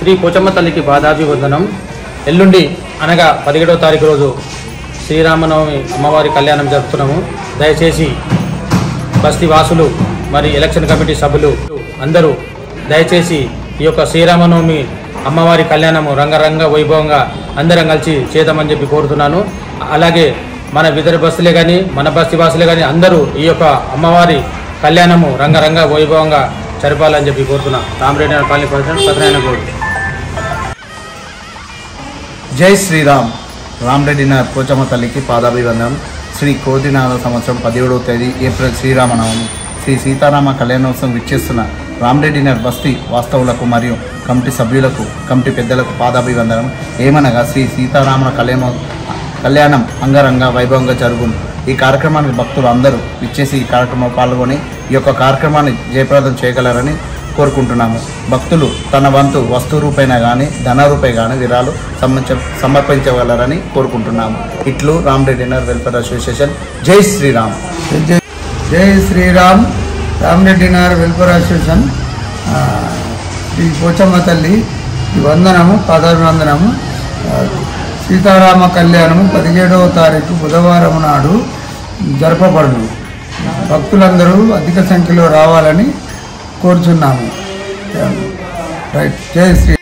శ్రీ పోచమ్మ తల్లికి పాదాభివందనం. ఎల్లుండి అనగా 17వ తారీఖు రోజు శ్రీరామనవమి అమ్మవారి కళ్యాణం జరుపుతున్నాము. దయచేసి బస్తీ వాసులు మరి ఎలక్షన్ కమిటీ సభ్యులు అందరూ దయచేసి ఈ యొక్క శ్రీరామనవమి అమ్మవారి కళ్యాణము రంగరంగ వైభవంగా అందరం కలిసి చేద్దామని చెప్పి కోరుతున్నాను. అలాగే మన ఇతర బస్తీలే కానీ మన బస్తీ వాసులే కానీ అందరూ ఈ యొక్క అమ్మవారి కళ్యాణము రంగరంగ వైభవంగా జరపాలని చెప్పి కోరుతున్నాం. Rama Reddy colony president Satyanarayana Goud. జై శ్రీరామ్. రామరెడ్డి నగర్ పోచమ్మ తల్లికి పాదాభివందనం. శ్రీ కోదినాథ సంవత్సరం 17వ తేదీ ఏప్రిల్ శ్రీరామనవమి. శ్రీ సీతారామ కళ్యాణోత్సవం విచ్చేస్తున్న రామరెడ్డి నగర్ బస్తీ వాస్తవులకు మరియు కమిటీ సభ్యులకు కమిటీ పెద్దలకు పాదాభివందనం. ఏమనగా శ్రీ సీతారాముల కళ్యాణం అంగరంగ వైభవంగా జరుగును. ఈ కార్యక్రమానికి భక్తులు అందరూ విచ్చేసి ఈ కార్యక్రమంలో పాల్గొని ఈ యొక్క కార్యక్రమాన్ని జయప్రదం చేయగలరని కోరుకుంటున్నాము. భక్తులు తన వంతు వస్తు రూపైన కానీ ధన రూపాయి కానీ విరాళాలు సమర్పించగలరని కోరుకుంటున్నాము. ఇట్లు రామరెడ్డి నగర్ వెల్ఫేర్ అసోసియేషన్. జై శ్రీరామ్. జై శ్రీరామ్. రామరెడ్డి నగర్ వెల్ఫేర్ అసోసియేషన్ శ్రీ పోచమ్మ తల్లి వందనము పాదాభివందనము. సీతారామ కళ్యాణము 17వ తారీఖు బుధవారం నాడు జరపబడును. భక్తులందరూ అధిక సంఖ్యలో రావాలని కోరుచున్నాము. రైట్. జై శ్రీ